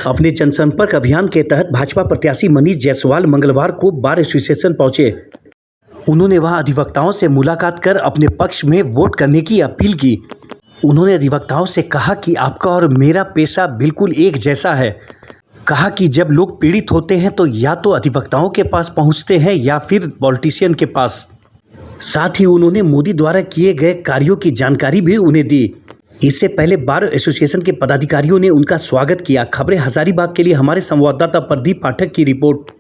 अपने जनसंपर्क अभियान के तहत भाजपा प्रत्याशी मनीष जायसवाल मंगलवार को बार एसोसिएशन पहुंचे। उन्होंने वहां अधिवक्ताओं से मुलाकात कर अपने पक्ष में वोट करने की अपील की। उन्होंने अधिवक्ताओं से कहा कि आपका और मेरा पेशा बिल्कुल एक जैसा है। कहा कि जब लोग पीड़ित होते हैं तो या तो अधिवक्ताओं के पास पहुंचते हैं या फिर पॉलिटिशियन के पास। साथ ही उन्होंने मोदी द्वारा किए गए कार्यों की जानकारी भी उन्हें दी। इससे पहले बार एसोसिएशन के पदाधिकारियों ने उनका स्वागत किया। खबरें हजारीबाग के लिए हमारे संवाददाता प्रदीप पाठक की रिपोर्ट।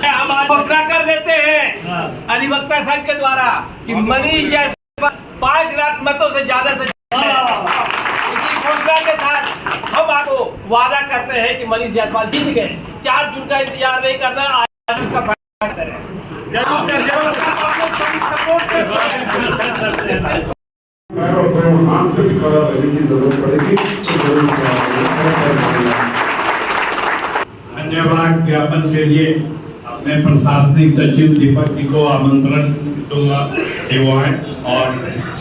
हम आज घोषणा कर देते हैं अधिवक्ता संघ के द्वारा कि मनीष जायसवाल 5 लाख मतों से ज्यादा से इसी घोषणा के साथ हम आपको वादा करते हैं कि मनीष जायसवाल जीत गए। 4 जून का इंतजार नहीं करना, आज उसका फैसला करें। हाथ से भी खड़ा रहने की जरूरत पड़ेगी। धन्यवाद ज्ञापन के लिए अपने प्रशासनिक सचिव दीपक जी को आमंत्रण दूंगा कि वो आए और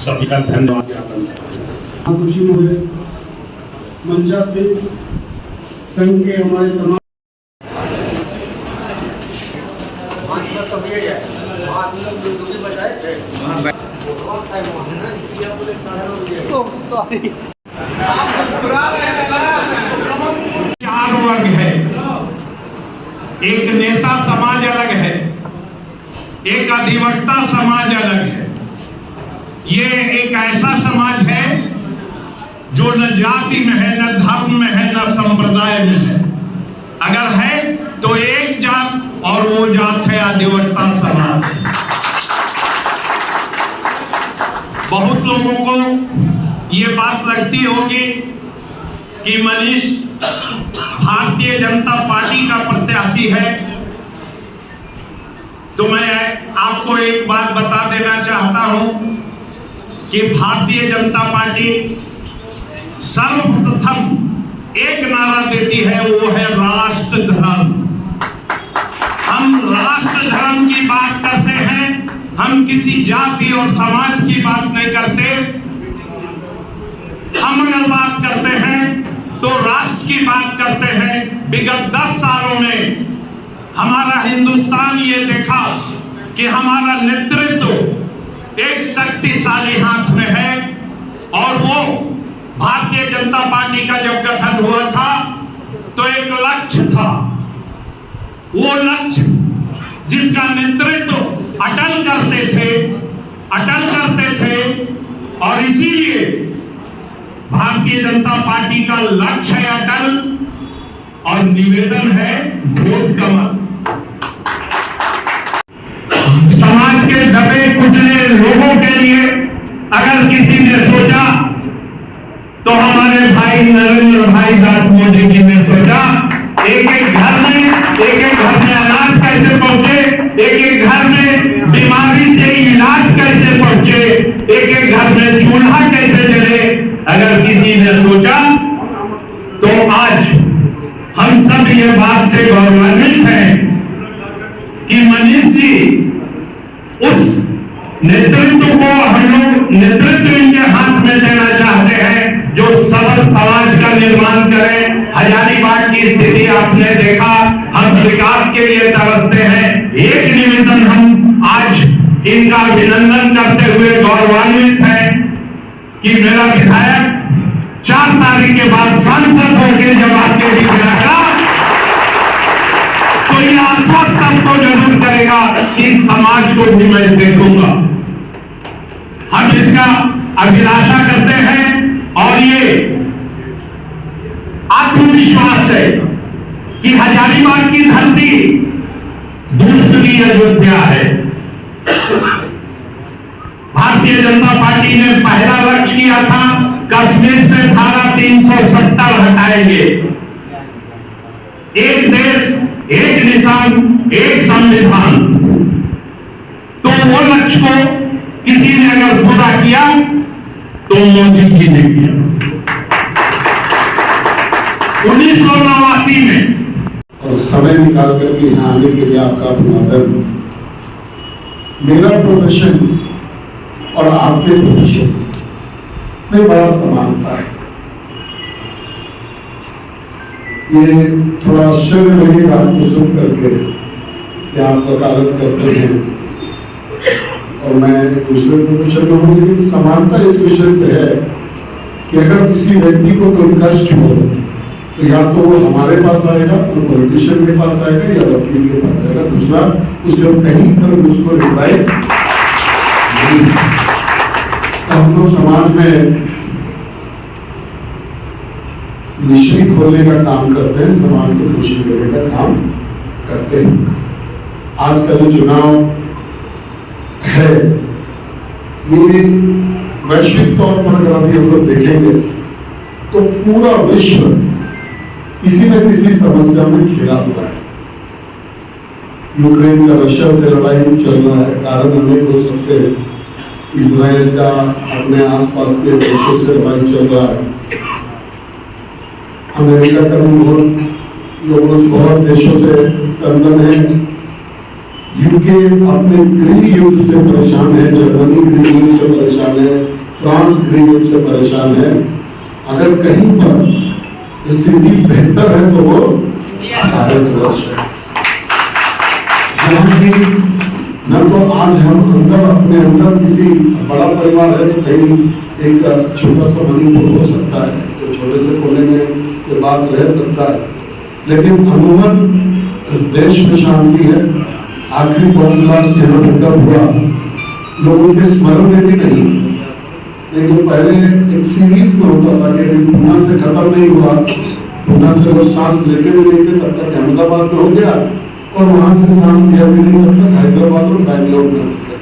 सभी का धन्यवाद ज्ञापन। सचिव हुए मंचा से संघ के हमारे तमाम चार वर्ग है। एक नेता समाज अलग है, एक अधिवक्ता समाज अलग है। ये एक ऐसा समाज है जो न जाति में है, न धर्म में है, न संप्रदाय में है। अगर है तो एक जात, और वो जात है अधिवक्ता समाज। बहुत लोगों को ये बात लगती होगी कि मनीष भारतीय जनता पार्टी का प्रत्याशी है, तो मैं आपको एक बात बता देना चाहता हूं कि भारतीय जनता पार्टी सर्वप्रथम एक नारा देती है, वो है राष्ट्र धर्म। हम राष्ट्र धर्म की बात करते हैं, हम किसी जाति और समाज की बात नहीं करते। हम अगर बात करते हैं तो राष्ट्र की बात करते हैं। विगत 10 सालों में हमारा हिंदुस्तान ये देखा कि हमारा नेतृत्व एक शक्तिशाली हाथ में है, और वो भारतीय जनता पार्टी का जब गठन हुआ था तो एक लक्ष्य था। वो लक्ष्य जिसका नेतृत्व अटल करते थे, और इसीलिए भारतीय जनता पार्टी का लक्ष्य है अटल, और निवेदन है वोट कमल। समाज के दबे कुचले लोगों के लिए अगर किसी ने सोचा तो हमारे भाई नरेंद्र भाई दास मोदी जी ने सोचा। एक एक घर में अनाज कैसे पहुंचे, एक घर में बीमारी से इलाज कैसे पहुंचे, एक घर में चूल्हा कैसे जले, अगर किसी ने सोचा तो आज हम सब ये बात से गौरवान्वित हैं कि मनीष जी उस नेतृत्व को हम लोग नेतृत्व इनके हाथ में देना चाहते हैं जो सबल समाज का निर्माण करें। हजारीबाग की स्थिति आपने देखा, हम आपके लिए तरसते हैं। एक निवेदन हम आज इनका अभिनंदन करते हुए गौरवान्वित है कि मेरा विधायक 4 तारीख के बाद सांसद होकर जब आपके बीच आएगा तो ये आश्वस्त आपको जरूर करेगा कि इस समाज को भी मैं देखूंगा। हम इसका अभिलाषा करते हैं और ये आत्मविश्वास है कि हजारीबाग की धरती दूसरी अयोध्या है। भारतीय जनता पार्टी ने पहला लक्ष्य किया था कश्मीर से धारा 370 हटाएंगे। एक देश, एक निशान, एक संविधान। तो वो लक्ष्य को किसी ने अगर पूरा किया तो मोदी जी ने किया। 1989 में और समय निकाल करके यहाँ आने के लिए आपका अभिनंदन। मेरा प्रोफेशन और आपके प्रोफेशन में बड़ा समानता है। ये थोड़ा आश्चर्य लगेगा आपको सुन करके कि आप वकालत करते हैं और मैं दूसरे प्रोफेशन में हूँ, लेकिन समानता इस विषय से है कि अगर किसी व्यक्ति को कोई कष्ट हो तो या तो वो हमारे पास आएगा, तो पॉलिटिशियन के पास आएगा या वकील के पास आएगा। दूसरा उसको कहीं पर उसको रिप्लाई नहीं। तो हम लोग समाज में मिश्री खोलने का काम करते हैं, समाज को खुशी देने का काम करते हैं। आज का जो चुनाव है ये वैश्विक तौर पर अगर अभी हम लोग देखेंगे तो पूरा विश्व किसी न किसी समस्या में घिरा हुआ है। यूक्रेन का रशिया से लड़ाई चल रहा है, कारण अनेक हो सकते हैं। इजराइल का अपने आसपास के देशों से लड़ाई चल रहा है। अमेरिका का भी बहुत देशों से तंदन है। यूके अपने गृह युद्ध से परेशान है, जर्मनी गृह युद्ध से परेशान है, फ्रांस गृह युद्ध से परेशान है। अगर कहीं पर स्थिति बेहतर है तो वो भारतवर्ष है। न तो आज हम अंदर अपने अंदर किसी बड़ा परिवार है तो कहीं एक छोटा सा मणिपुर हो सकता है, तो छोटे से कोने में ये बात रह सकता है, लेकिन अमूमन इस देश में शांति है। आखिरी बॉम्ब ब्लास्ट यहाँ पे कब हुआ लोगों के स्मरण में भी नहीं, नहीं तो पहले एक सीरीज में होता था कि पूना से खत्म नहीं हुआ, पूना से लोग सांस लेते भी नहीं थे तब तक अहमदाबाद में हो गया, और वहां से सांस लिया भी नहीं तब तक हैदराबाद और बैंगलोर में हो गया।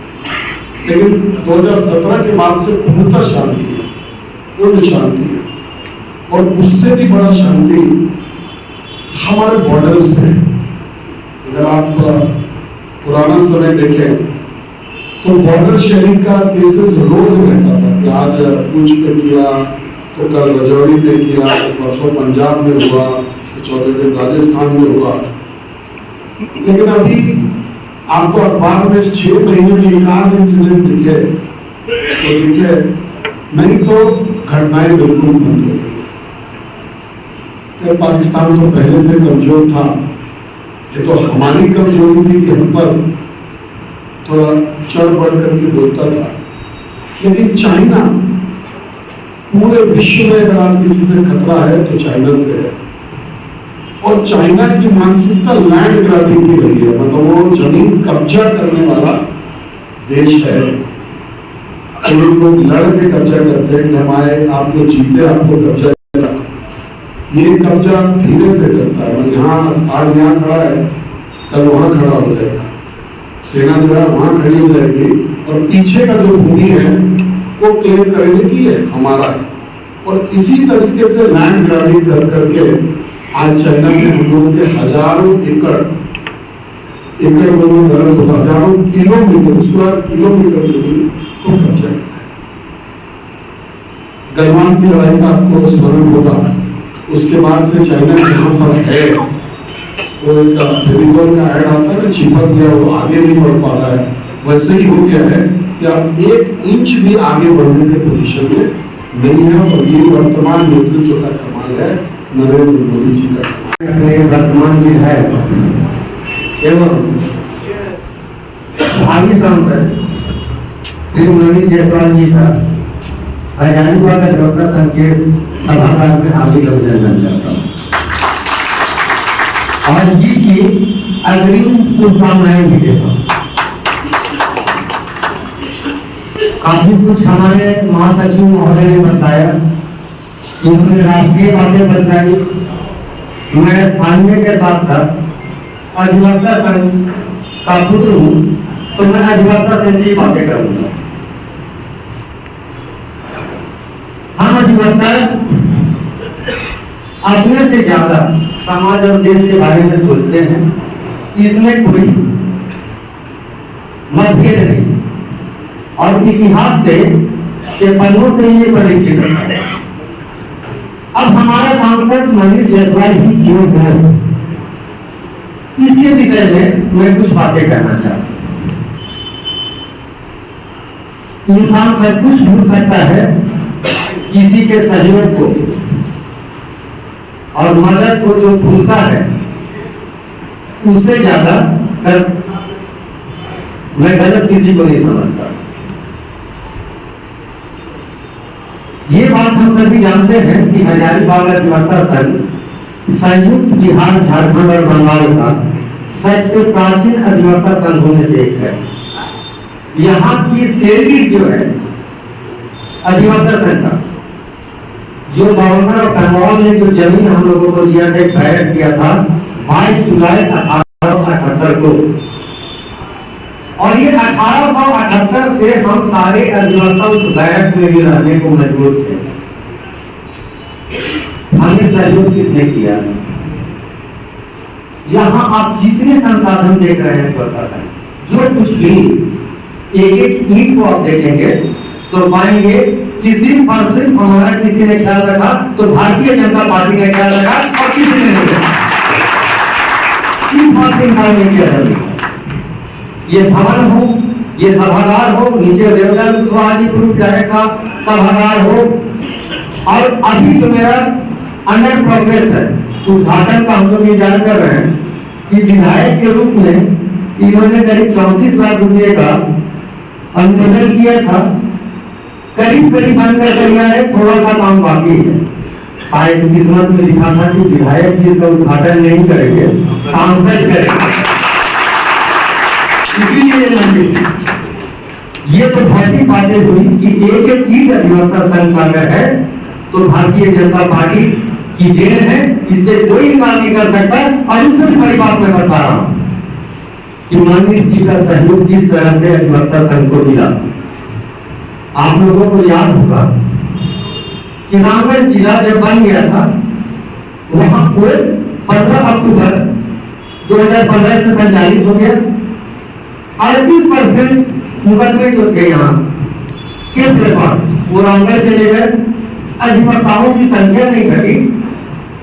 लेकिन 2017 के बाद से पूर्णतः शांति है, पूर्ण शांति है। और उससे भी बड़ा शांति हमारे बॉर्डर्स पे। अगर आप पुराना समय देखें तो बॉर्डर शेयरिंग का केसेस रोज रहता था कि आज पूंछ पे किया तो कल रजौरी पे किया, तो परसों पंजाब में हुआ, तो चौथे दिन राजस्थान में हुआ। लेकिन अभी आपको अखबार में 6 महीने में एक आध इंसिडेंट दिखे तो दिखे, नहीं तो घटनाएं बिल्कुल बंद हो गई। पाकिस्तान तो पहले से कमजोर था, ये तो हमारी कमजोरी थी कि हम पर थोड़ा चढ़ बढ़ करके बोलता था। लेकिन चाइना पूरे विश्व में अगर आज किसी से खतरा है तो चाइना से है। और चाइना की मानसिकता लैंड ग्रैबिंग की रही है, मतलब वो जमीन कब्जा करने वाला देश है। लोग लड़ के कब्जा करते हैं कि हम आए, आप लोग जीते, आपको कब्जा करना। ये कब्जा धीरे से करता है, यहाँ आज यहाँ खड़ा है कल वहां खड़ा हो जाएगा, सेना जो है वहां खड़ी हो जाएगी और पीछे का जो भूमि है वो क्लेम करेंगे कि ये हमारा है। और इसी तरीके से लैंड ग्रैबिंग कर करके आज चाइना में हम लोगों के हजारों एकड़ हजारों किलोमीटर स्क्वायर किलोमीटर जमीन को कब्जा किया है। गलवान की लड़ाई का आपको स्मरण होगा, उसके बाद से चाइना जहां पर है वो एक फेविकॉल का ऐड आता है ना, चिपक गया, वो आगे नहीं बढ़ पा रहा है। वैसे ही हो गया है कि आप 1 इंच भी आगे बढ़ने के पोजीशन में नहीं है। और ये वर्तमान नेतृत्व का कमाल है, नरेंद्र मोदी जी का। वर्तमान विधायक एवं भावी सांसद श्री मनीष जायसवाल जी का हजारीबाग अधिवक्ता संघ के सभागार में हार्दिक अभिनंदन करता हूँ और जी की अग्रिम शुभकामनाएं भी देता हूँ। काफी कुछ हमारे महासचिव महोदय ने बताया, उन्होंने राष्ट्रीय बातें बताई। मैं स्थानीय के साथ साथ अधिवक्ता संघ का पुत्र हूँ, तो मैं अधिवक्ता संघ की बातें करूंगा। हम अधिवक्ता अपने से ज्यादा समाज और देश के बारे में सोचते हैं, इसमें कोई मतभेद नहीं और इतिहास से के पन्नों से ये परिचित है। अब हमारा सांसद मनीष जायसवाल ही क्यों है, इसके विषय में मैं कुछ बातें कहना चाहता हूं। इंसान सब कुछ भूल सकता है किसी के सहयोग को, और मदद को जो भूलता है उससे ज्यादा मैं गलत किसी को नहीं समझता। ये बात हम सभी जानते हैं कि हजारीबाग अधिवक्ता संघ संयुक्त बिहार, झारखंड और बंगाल का सबसे प्राचीन अधिवक्ता संघ होने से एक है। यहाँ की सैलरी जो है अधिवक्ता संघ का, जो गवर्नर और कन्नौज ने जो जमीन हम लोगों को दिया था, बैरक किया था 22 जुलाई 1878 को, और ये 1878 से हम सारे अधिवक्ता उस बैरक में भी रहने को मजबूर थे। हमें सहयोग किसने किया? यहाँ आप जितने संसाधन देख रहे हैं अधिवक्ता संघ, जो कुछ भी एक एक ईंट को आप देखेंगे तो पाएंगे कि सिर्फ और सिर्फ हमारा किसी ने ख्याल रखा तो भारतीय जनता पार्टी ने ख्याल रखा और किसी ने नहीं रखा। सिर्फ और सिर्फ नहीं किया। ये भवन हो, ये सभागार हो, नीचे देवलाल कुशवाहाजीपुर विधायक का सभागार हो, और अभी जो मेरा अंडर प्रोग्रेस है उद्घाटन का हम लोग इंतजार कर रहे हैं कि विधायक के रूप में इन्होंने करीब 34 लाख रुपए का अनुमोदन किया था। करीब करीब बनकर तैयार है, थोड़ा सा काम बाकी है। शायद किस्मत में लिखा था कि विधायक जी इसका उद्घाटन नहीं करेंगे, सांसद करेंगे। इसीलिए ये तो भौतिक बातें हुई कि एक एक ईंट अधिवक्ता संघ का अगर है तो भारतीय जनता पार्टी की देन है, इससे कोई इनकार नहीं कर सकता। और उससे भी बड़ी बात मैं बता रहा हूं कि मनीष जी का सहयोग किस तरह से अधिवक्ता संघ को मिला। आप लोगों को याद होगा कि रामगढ़ जिला जब बन गया था, वहां कोई 15 अक्टूबर 2015 से संचालित हो गया। 38% मुकदमे जो थे यहाँ केस रिकॉर्ड वो रामगढ़ चले गए। अधिवक्ताओं की संख्या नहीं घटी,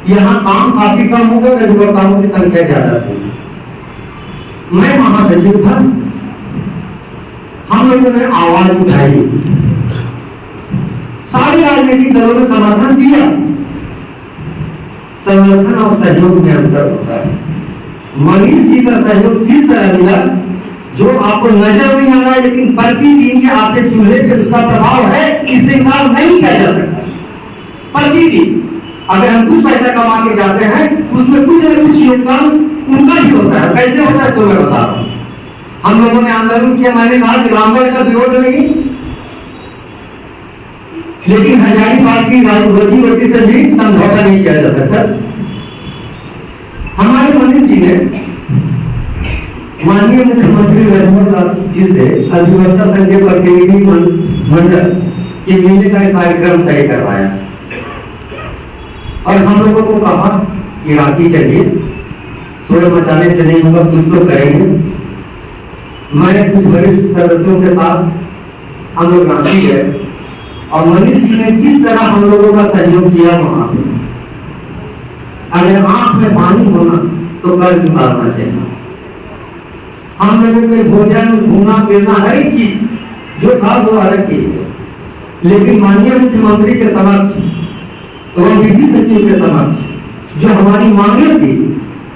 यहाँ काम काफी कम हो गया, अधिवक्ताओं की संख्या ज्यादा थी। मैं महासचिव था, हम लोगों ने आवाज उठाई, सारे राजनीतिक दलों ने समर्थन दिया। समर्थन और सहयोग में अंतर होता है। मनीष जी का सहयोग किस तरह मिला जो आपको नजर नहीं आ रहा है, लेकिन प्रतिदिन के आपके चूल्हे पे उसका प्रभाव है, इससे इनकार नहीं किया जा सकता। प्रतिदिन अगर हम कुछ पैसा कमा के जाते हैं तो उसमें कुछ न कुछ योगदान उनका ही होता है। कैसे होता है तो मैं बता रहा हूं। हम लोगों ने आंदोलन किया, मैंने कहा कि रामगढ़ का विरोध नहीं, लेकिन हजारीबाग की रोजी से भी समझौता नहीं किया जा सकता। हमारे मनीष जी ने माननीय मुख्यमंत्री रघुवर जी से अधिवक्ता संघ के प्रतिनिधि मंडल के मिलने का कार्यक्रम तय करवाया और हम लोगों को कहा कि रांची चलिए, शोर मचाने से नहीं होगा, कुछ तो करेंगे। मैंने कुछ वरिष्ठ सदस्यों के साथ हम लोग रांची गए और मनीष जी ने जिस तरह हम लोगों का सहयोग किया वहां पे, अगर आंख में पानी होना तो कर्ज उतारना चाहिए। हम लोगों के भोजन, घूमना फिरना, हर एक चीज जो था वो अलग चीज है, लेकिन माननीय मुख्यमंत्री के समक्ष एवं विधि सचिव के समक्ष जो हमारी मांगे थी,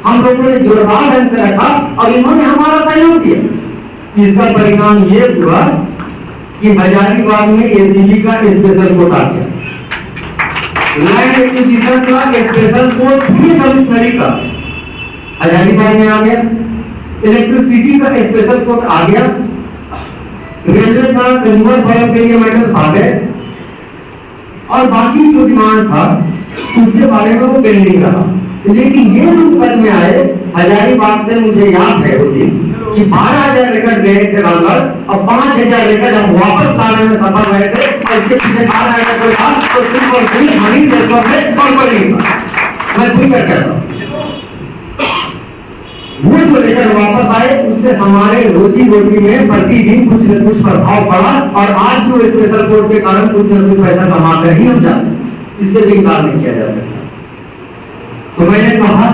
हम लोगों ने जोरदार ढंग से रखा और इन्होंने हमारा सहयोग दिया। इसका परिणाम ये हुआ कि हजारीबाग में एसीबी का स्पेशल कोर्ट आ गया, लैंड एक्विजिशन का स्पेशल कोर्ट भी कमिश्नरी का हजारीबाग में आ गया, इलेक्ट्रिसिटी का स्पेशल कोर्ट आ गया, रेलवे का कंज्यूमर फोरम के लिए मैटर्स आ गए और बाकी जो डिमांड था उसके बारे में वो पेंडिंग रहा। लेकिन ये लोग कल में आए हजारीबाग से, मुझे याद है कि 12,000 एकड़ गए थे रामगढ़ और 5,000 एकड़ हम वापस लाने में सफल रहे थे और इसके पीछे 12,000 कोई था तो सिर्फ और सिर्फ मनीष जायसवाल है और कोई नहीं था। मैं खुद कर कहता हूँ वो जो लेकर वापस आए उससे हमारे रोजी रोटी में प्रतिदिन कुछ न कुछ प्रभाव पड़ा और आज जो स्पेशल कोर्ट के कारण कुछ न कुछ पैसा कमा कर ही हम जाते, इससे भी इनकार नहीं किया जा सकता। तो मैंने कहा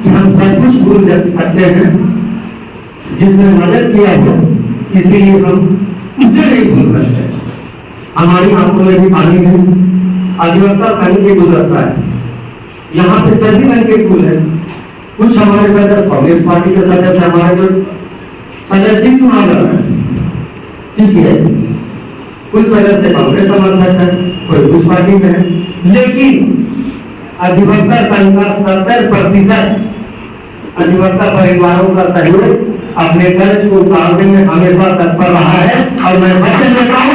कि हम सब कुछ भूल सकते हैं जिसने मदद किया हो, इसीलिए हम उसे नहीं भूल सकते। हमारी आंखों में भी पानी है, अधिवक्ता संघ के गुलदस्ता है, यहाँ पे सभी रंग के फूल है। कुछ हमारे सदस्य कांग्रेस पार्टी के सदस्य, हमारे जो सदस्य चुनाव लड़ रहे हैं सीपीएस, कुछ सदस्य कांग्रेस समर्थक है, कोई कुछ पार्टी में है, लेकिन अधिवक्ता संघ का 70% अधिवक्ता परिवारों का सहयोग अपने कर्ज को उतारने में हमेशा तत्पर रहा है और मैं वचन देता हूँ